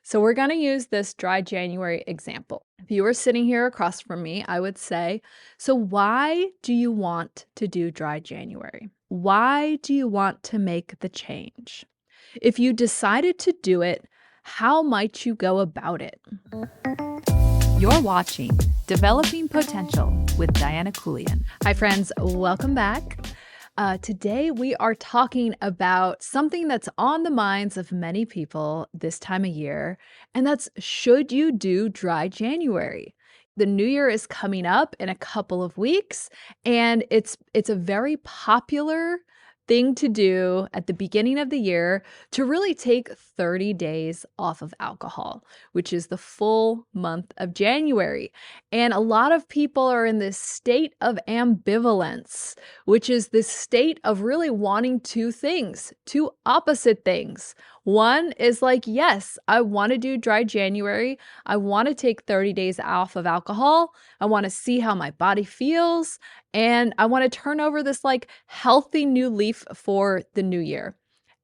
So we're going to use this dry January example. If you were sitting here across from me, I would say, so why do you want to do dry January? Why do you want to make the change? If you decided to do it, how might you go about it? You're watching Developing Potential with Diana Kulian. Hi, friends. Welcome back. Today, we are talking about something that's on the minds of many people this time of year, and that's should you do dry January? The new year is coming up in a couple of weeks, and it's a very popular thing to do at the beginning of the year to really take 30 days off of alcohol, which is the full month of January. And a lot of people are in this state of ambivalence, which is this state of really wanting two things, two opposite things. One is like, yes, I want to do dry January. I want to take 30 days off of alcohol. I want to see how my body feels. And I want to turn over this like healthy new leaf for the new year.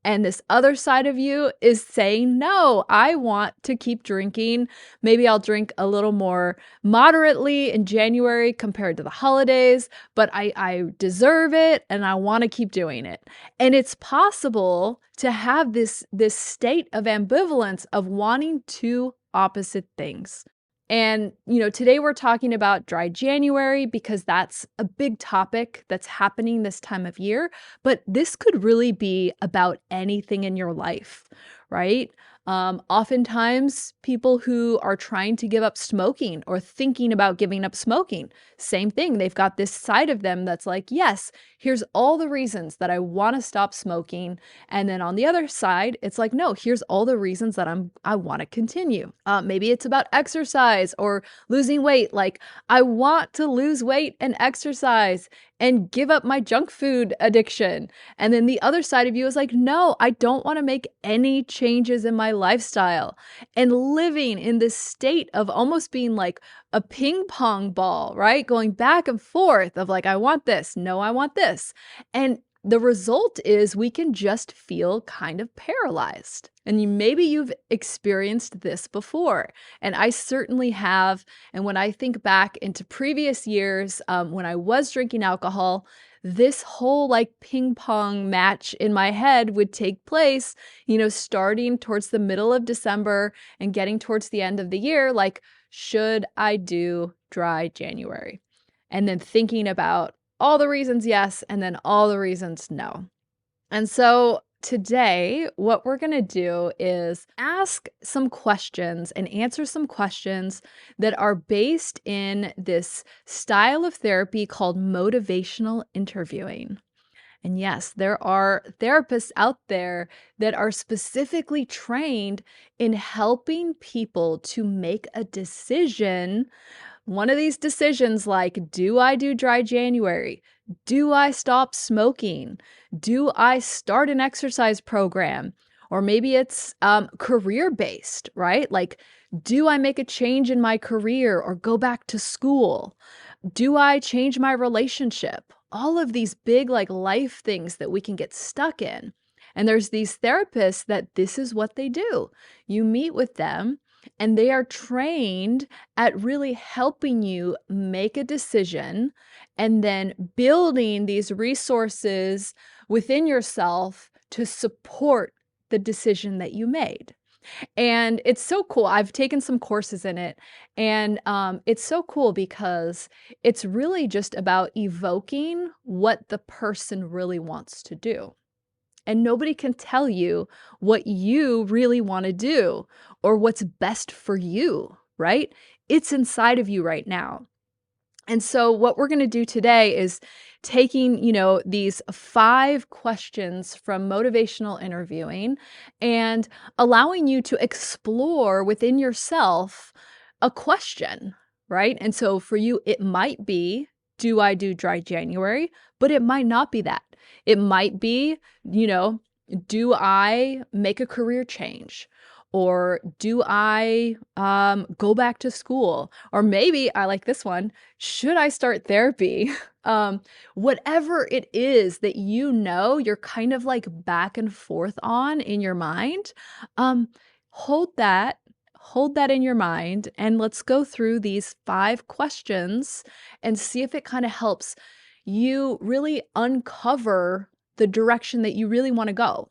And this other side of you is saying, no, I want to keep drinking. Maybe I'll drink a little more moderately in January compared to the holidays, but I deserve it and I want to keep doing it. And it's possible to have this state of ambivalence of wanting two opposite things. And, today we're talking about dry January because that's a big topic that's happening this time of year. But this could really be about anything in your life, right? Oftentimes, people who are trying to give up smoking or thinking about giving up smoking, same thing. They've got this side of them that's like, yes, here's all the reasons that I want to stop smoking. And then on the other side, it's like, no, here's all the reasons that I want to continue. Maybe it's about exercise or losing weight. Like, I want to lose weight and exercise and give up my junk food addiction. And then the other side of you is like, no, I don't want to make any changes in my lifestyle. And living in this state of almost being like a ping pong ball, right? Going back and forth of like, I want this. No, I want this. And the result is we can just feel kind of paralyzed. And maybe you've experienced this before. And I certainly have. And when I think back into previous years, when I was drinking alcohol, this whole like ping pong match in my head would take place, starting towards the middle of December and getting towards the end of the year, like, should I do dry January? And then thinking about all the reasons yes, and then all the reasons no. And so today, what we're going to do is ask some questions and answer some questions that are based in this style of therapy called motivational interviewing. And yes, there are therapists out there that are specifically trained in helping people to make a decision. One of these decisions, like, do I do dry January? Do I stop smoking? Do I start an exercise program? Or maybe it's career-based, right? Like, do I make a change in my career or go back to school? Do I change my relationship? All of these big like life things that we can get stuck in. And there's these therapists that this is what they do. You meet with them and they are trained at really helping you make a decision and then building these resources within yourself to support the decision that you made. And it's so cool. I've taken some courses in it, and it's so cool because it's really just about evoking what the person really wants to do. And nobody can tell you what you really want to do or what's best for you, right? It's inside of you right now. And so what we're going to do today is taking, these 5 questions from motivational interviewing and allowing you to explore within yourself a question, right? And so for you, it might be, do I do dry January? But it might not be that. It might be, do I make a career change? Or do I go back to school? Or maybe I like this one. Should I start therapy? Whatever it is that you're kind of like back and forth on in your mind, hold that hold that in your mind and let's go through these 5 questions and see if it kind of helps you really uncover the direction that you really want to go.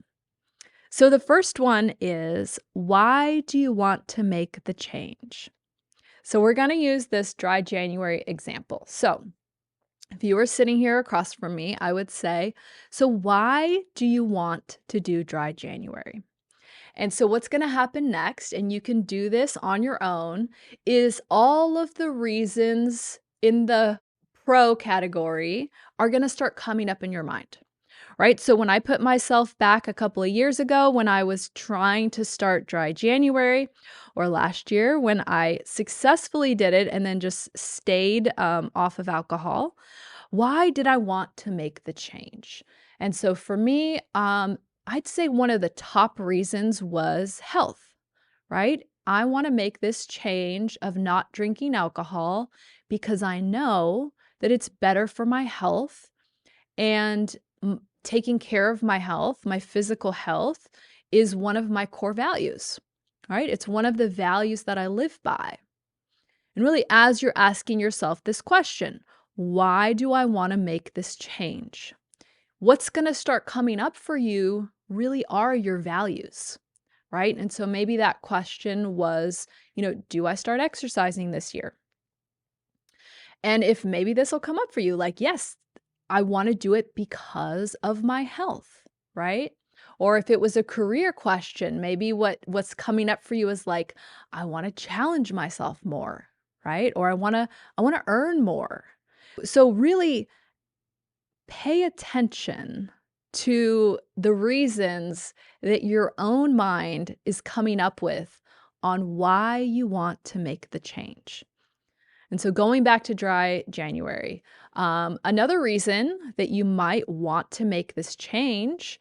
So the first one is, why do you want to make the change? So we're going to use this dry January example. So if you were sitting here across from me, I would say, so why do you want to do dry January? And so what's going to happen next, and you can do this on your own, is all of the reasons in the pro category are going to start coming up in your mind. Right? So when I put myself back a couple of years ago when I was trying to start dry January, or last year when I successfully did it and then just stayed off of alcohol, why did I want to make the change? And so for me, I'd say one of the top reasons was health, right? I want to make this change of not drinking alcohol because I know that it's better for my health, and taking care of my health, my physical health, is one of my core values, right? It's one of the values that I live by. And really, as you're asking yourself this question, why do I want to make this change? What's going to start coming up for you really are your values, right? And so maybe that question was, do I start exercising this year? And if maybe this will come up for you, like, yes, I want to do it because of my health, right? Or if it was a career question, maybe what's coming up for you is like, I want to challenge myself more, right? Or I want to earn more. So really pay attention to the reasons that your own mind is coming up with on why you want to make the change. And so going back to dry January, another reason that you might want to make this change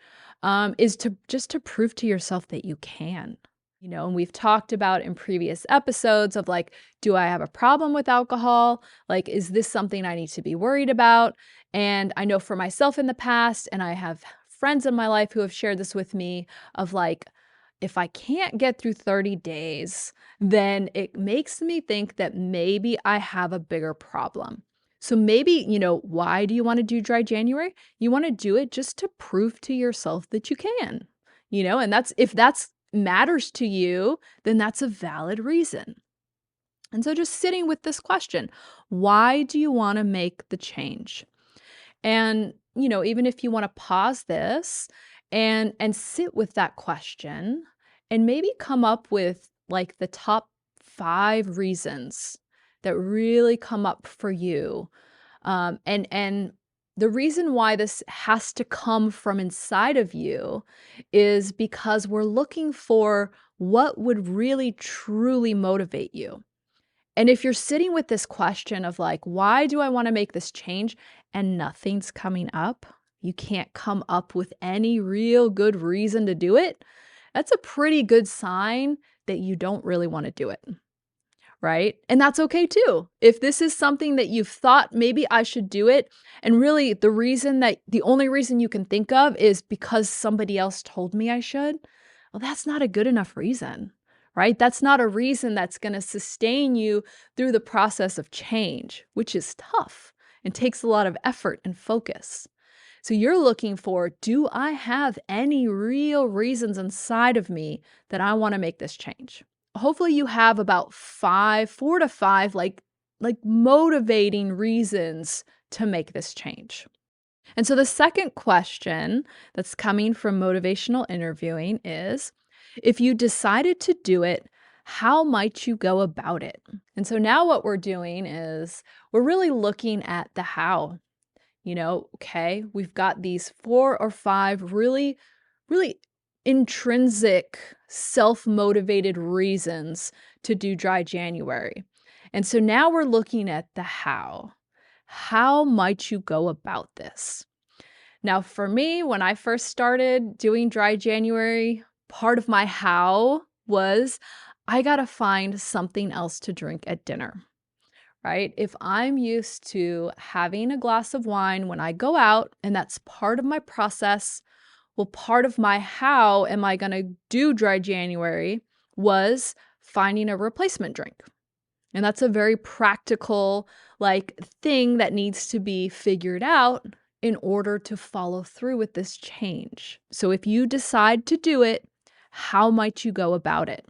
is to prove to yourself that you can. And we've talked about in previous episodes of like, do I have a problem with alcohol? Like, is this something I need to be worried about? And I know for myself in the past, and I have friends in my life who have shared this with me, of like, if I can't get through 30 days, then it makes me think that maybe I have a bigger problem. So maybe, why do you want to do dry January? You want to do it just to prove to yourself that you can, and if that's matters to you, then that's a valid reason. And so just sitting with this question, why do you want to make the change? And, even if you want to pause this and sit with that question and maybe come up with like the top 5 reasons that really come up for you. And the reason why this has to come from inside of you is because we're looking for what would really truly motivate you. And if you're sitting with this question of like, why do I want to make this change, and nothing's coming up, you can't come up with any real good reason to do it, that's a pretty good sign that you don't really want to do it. Right? And that's okay too. If this is something that you've thought, maybe I should do it, and really the only reason you can think of is because somebody else told me I should, well, that's not a good enough reason, right? That's not a reason that's going to sustain you through the process of change, which is tough and takes a lot of effort and focus. So you're looking for, do I have any real reasons inside of me that I want to make this change? Hopefully you have about 4 to 5 like motivating reasons to make this change. And so the second question that's coming from motivational interviewing is, if you decided to do it, how might you go about it? And so now what we're doing is we're really looking at the how. Okay, we've got these 4 or 5 really, really intrinsic, self-motivated reasons to do dry January. And so now we're looking at the how. How might you go about this? Now, for me, when I first started doing dry January, part of my how was I got to find something else to drink at dinner. Right? If I'm used to having a glass of wine when I go out, and that's part of my process, well, part of my how am I going to do dry January was finding a replacement drink. And that's a very practical, thing that needs to be figured out in order to follow through with this change. So if you decide to do it, how might you go about it?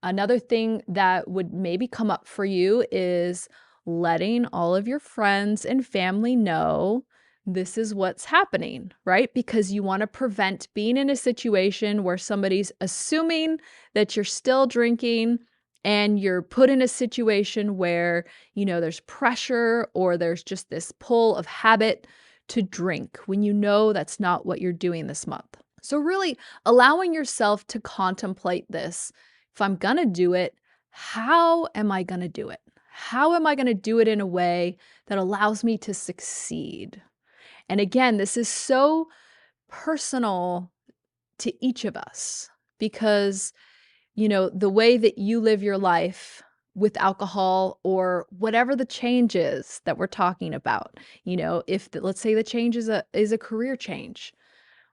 Another thing that would maybe come up for you is letting all of your friends and family know this is what's happening, right? Because you want to prevent being in a situation where somebody's assuming that you're still drinking and you're put in a situation where, there's pressure or there's just this pull of habit to drink when you know that's not what you're doing this month. So really allowing yourself to contemplate this. If I'm going to do it, how am I going to do it? How am I going to do it in a way that allows me to succeed? And again, this is so personal to each of us because, the way that you live your life with alcohol or whatever the change is that we're talking about, if let's say the change is a career change.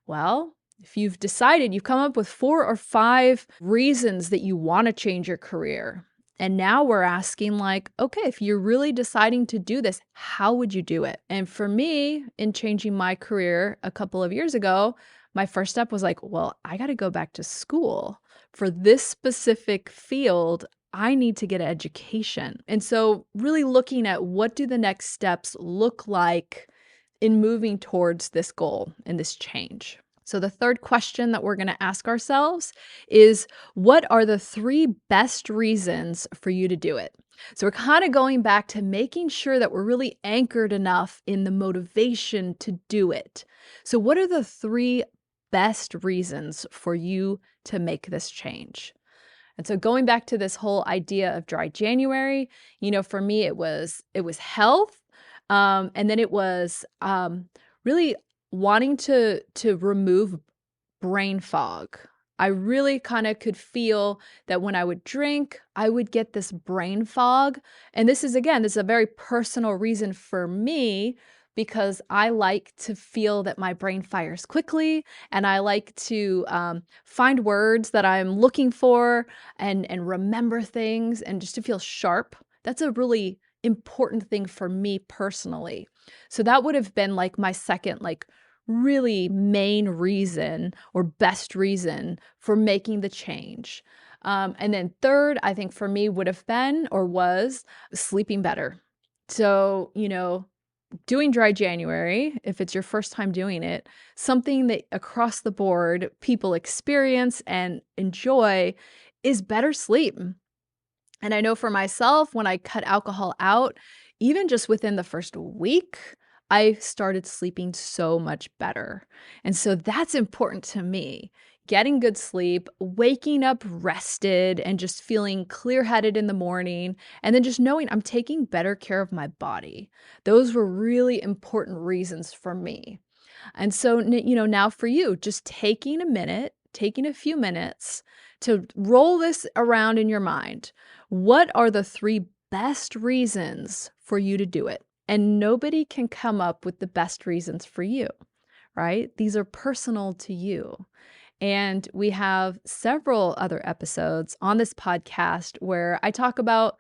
Well, if you've decided, you've come up with 4 or 5 reasons that you want to change your career. And now we're asking okay, if you're really deciding to do this, how would you do it? And for me, in changing my career a couple of years ago, my first step was well, I got to go back to school for this specific field. I need to get an education. And so really looking at what do the next steps look like in moving towards this goal and this change. So the third question that we're going to ask ourselves is, what are the 3 best reasons for you to do it? So we're kind of going back to making sure that we're really anchored enough in the motivation to do it. So what are the 3 best reasons for you to make this change? And so going back to this whole idea of dry January, for me, it was health. And then it was really wanting to remove brain fog. I really kind of could feel that when I would drink, I would get this brain fog. And this is a very personal reason for me because I like to feel that my brain fires quickly and I like to find words that I'm looking for and remember things and just to feel sharp. That's a really important thing for me personally. So that would have been my second, really main reason or best reason for making the change. And then third, I think for me would have been or was sleeping better. So, doing dry January, if it's your first time doing it, something that across the board people experience and enjoy is better sleep. And I know for myself, when I cut alcohol out, even just within the first week, I started sleeping so much better. And so that's important to me. Getting good sleep, waking up rested and just feeling clear-headed in the morning, and then just knowing I'm taking better care of my body. Those were really important reasons for me. And so, now for you, just taking a few minutes to roll this around in your mind. What are the 3 best reasons for you to do it? And nobody can come up with the best reasons for you, right? These are personal to you. And we have several other episodes on this podcast where I talk about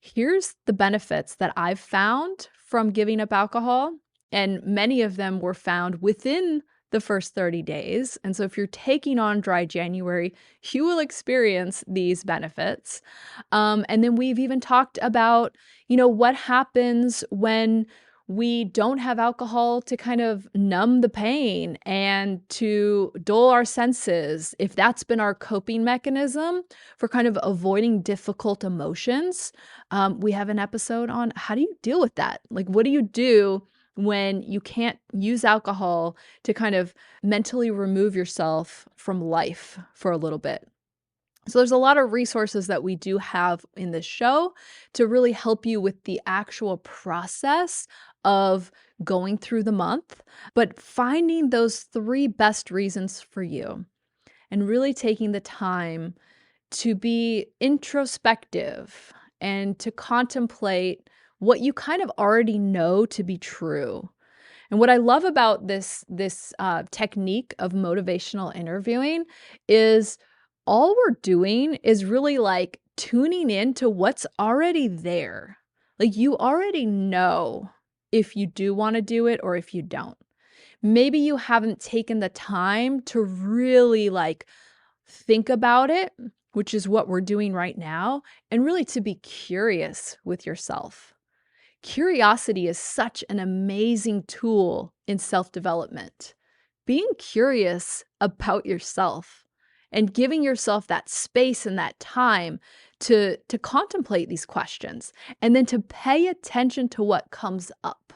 here's the benefits that I've found from giving up alcohol. And many of them were found within the first 30 days. And so if you're taking on dry January, you will experience these benefits. And then we've even talked about, what happens when we don't have alcohol to kind of numb the pain and to dull our senses, if that's been our coping mechanism for kind of avoiding difficult emotions. We have an episode on how do you deal with that? What do you do when you can't use alcohol to kind of mentally remove yourself from life for a little bit? So there's a lot of resources that we do have in this show to really help you with the actual process of going through the month, but finding those 3 best reasons for you and really taking the time to be introspective and to contemplate what you kind of already know to be true. And what I love about this technique of motivational interviewing is all we're doing is really tuning in to what's already there. Like, you already know if you do want to do it or if you don't. Maybe you haven't taken the time to really like think about it, which is what we're doing right now, and really to be curious with yourself. Curiosity is such an amazing tool in self-development. Being curious about yourself and giving yourself that space and that time to contemplate these questions and then to pay attention to what comes up.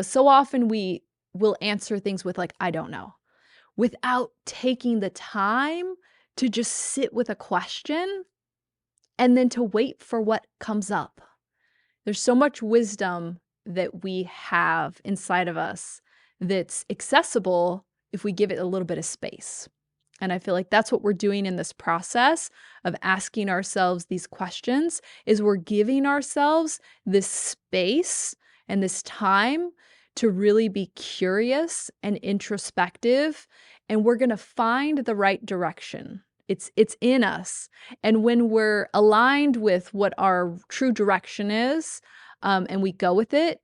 So often we will answer things with like, I don't know, without taking the time to just sit with a question and then to wait for what comes up. There's so much wisdom that we have inside of us that's accessible if we give it a little bit of space. And I feel like that's what we're doing in this process of asking ourselves these questions, is we're giving ourselves this space and this time to really be curious and introspective, and we're going to find the right direction. It's in us. And when we're aligned with what our true direction is, and we go with it,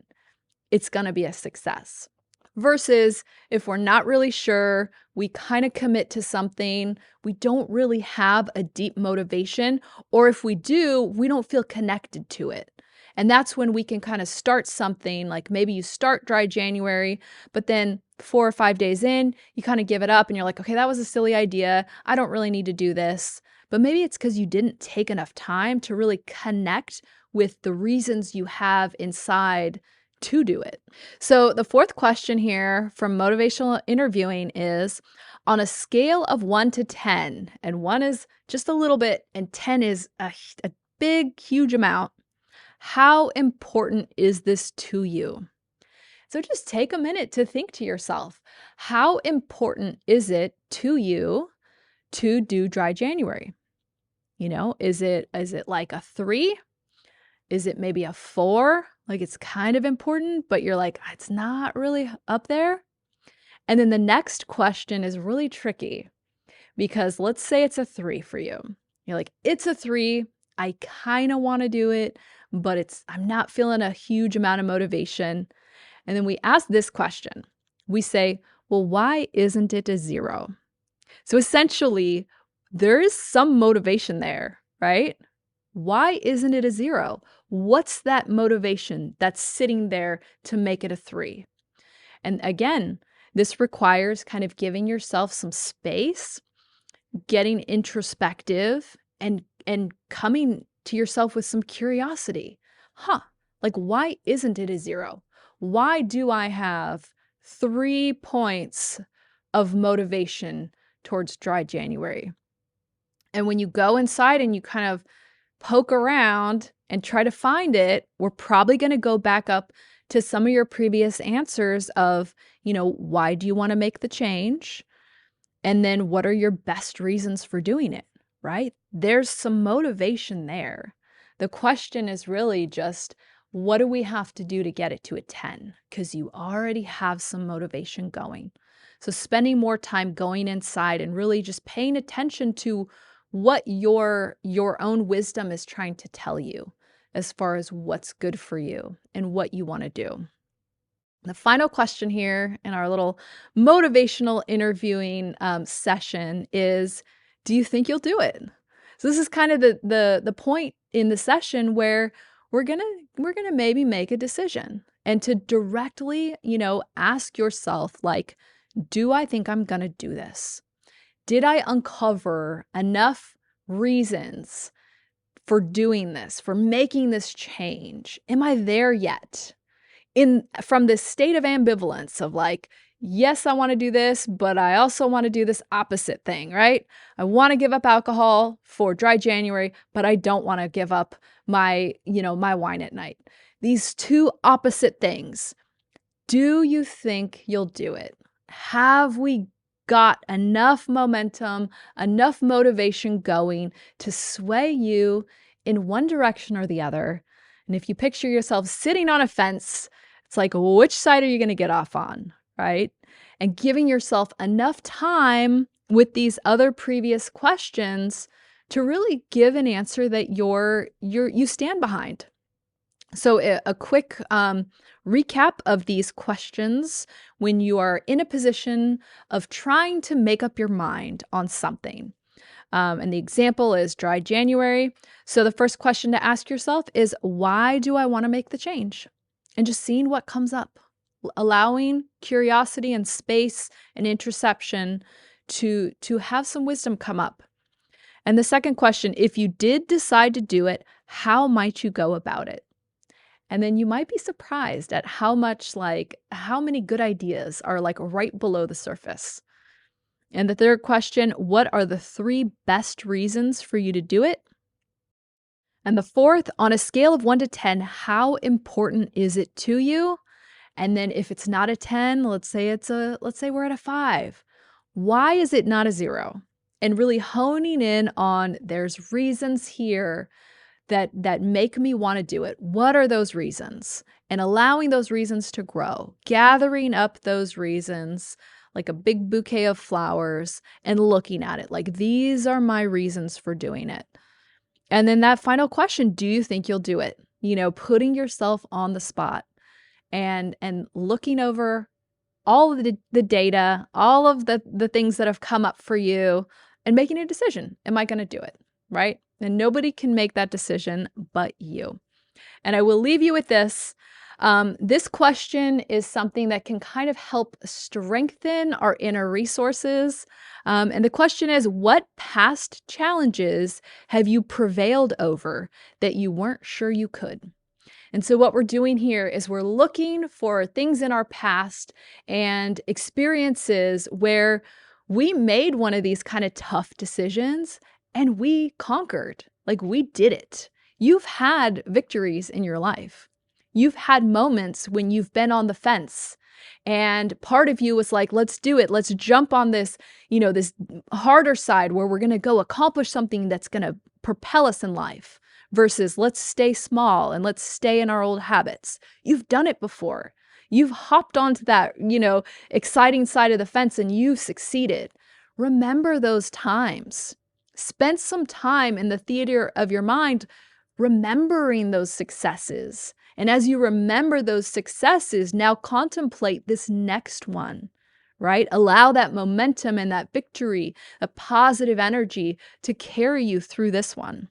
it's going to be a success. Versus if we're not really sure, we kind of commit to something, we don't really have a deep motivation, or if we do, we don't feel connected to it. And that's when we can kind of start something, like maybe you start Dry January, but then 4 or 5 days in, you kind of give it up and you're like, okay, that was a silly idea. I don't really need to do this. But maybe it's because you didn't take enough time to really connect with the reasons you have inside to do it. So the fourth question here from motivational interviewing is, on a scale of 1 to 10, and 1 is just a little bit and 10 is a big, huge amount, how important is this to you? So just take a minute to think to yourself, how important is it to you to do Dry January? Is it like a 3? Is it maybe a 4? Like it's kind of important, but you're like, it's not really up there. And then the next question is really tricky, because let's say it's a 3 for you. You're like, it's a 3. I kind of want to do it, but I'm not feeling a huge amount of motivation. And then we ask this question. We say, well, why isn't it a 0? So essentially, there is some motivation there, right? Why isn't it a 0? What's that motivation that's sitting there to make it a 3? And again, this requires kind of giving yourself some space, getting introspective, and coming to yourself with some curiosity. Like why isn't it a 0? Why do I have 3 points of motivation towards Dry January? And when you go inside and you kind of poke around and try to find it, we're probably going to go back up to some of your previous answers of, why do you want to make the change? And then what are your best reasons for doing it, right? There's some motivation there. The question is really just, what do we have to do to get it to a 10? Because you already have some motivation going. So spending more time going inside and really just paying attention to what your own wisdom is trying to tell you as far as what's good for you and what you want to do. The final question here in our little motivational interviewing session is, do you think you'll do it? So this is kind of the point in the session where we're gonna maybe make a decision, and to directly, ask yourself, like, do I think I'm gonna do this? Did I uncover enough reasons for doing this, for making this change? Am I there yet? From this state of ambivalence of like, yes, I want to do this, but I also want to do this opposite thing, right? I want to give up alcohol for Dry January, but I don't want to give up my wine at night. These two opposite things. Do you think you'll do it? Have we got enough momentum, enough motivation going to sway you in one direction or the other? And if you picture yourself sitting on a fence, it's like, which side are you going to get off on, right? And giving yourself enough time with these other previous questions to really give an answer that you stand behind. So a quick recap of these questions when you are in a position of trying to make up your mind on something. And the example is dry January. So the first question to ask yourself is, why do I want to make the change? And just seeing what comes up, allowing curiosity and space and introspection to have some wisdom come up. And the second question, if you did decide to do it, how might you go about it? And then you might be surprised at how many good ideas are right below the surface. And the third question, what are the 3 best reasons for you to do it? And the fourth, on a scale of 1 to 10, how important is it to you? And then if it's not a 10, let's say we're at a 5. Why is it not a 0? And really honing in on there's reasons here that make me want to do it. What are those reasons? And allowing those reasons to grow, gathering up those reasons like a big bouquet of flowers and looking at it like, these are my reasons for doing it. And then that final question, do you think you'll do it? Putting yourself on the spot and looking over all of the data, all of the things that have come up for you and making a decision. Am I going to do it? Right? And nobody can make that decision but you. And I will leave you with this. This question is something that can kind of help strengthen our inner resources. And the question is, what past challenges have you prevailed over that you weren't sure you could? And so what we're doing here is we're looking for things in our past and experiences where we made one of these kind of tough decisions and we conquered, like we did it. You've had victories in your life. You've had moments when you've been on the fence and part of you was like, let's do it. Let's jump on this, this harder side where we're going to go accomplish something that's going to propel us in life versus let's stay small and let's stay in our old habits. You've done it before. You've hopped onto that, exciting side of the fence and you've succeeded. Remember those times. Spend some time in the theater of your mind remembering those successes. And as you remember those successes, now contemplate this next one, right? Allow that momentum and that victory, a positive energy to carry you through this one.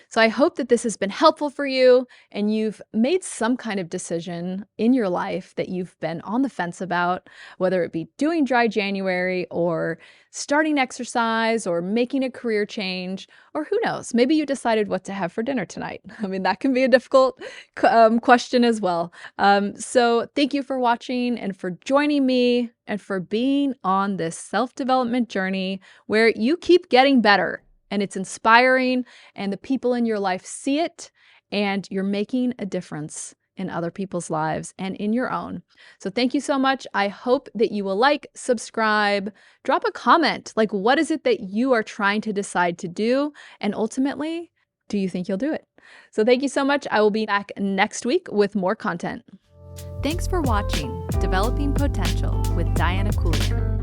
So I hope that this has been helpful for you and you've made some kind of decision in your life that you've been on the fence about, whether it be doing dry January or starting exercise or making a career change, or who knows, maybe you decided what to have for dinner tonight. I mean, that can be a difficult question as well. So thank you for watching and for joining me and for being on this self-development journey where you keep getting better. And it's inspiring and the people in your life see it and you're making a difference in other people's lives and in your own. So thank you so much. I hope that you will like, subscribe, drop a comment. Like, what is it that you are trying to decide to do? And ultimately, do you think you'll do it? So thank you so much. I will be back next week with more content. Thanks for watching Developing Potential with Diana Coulier.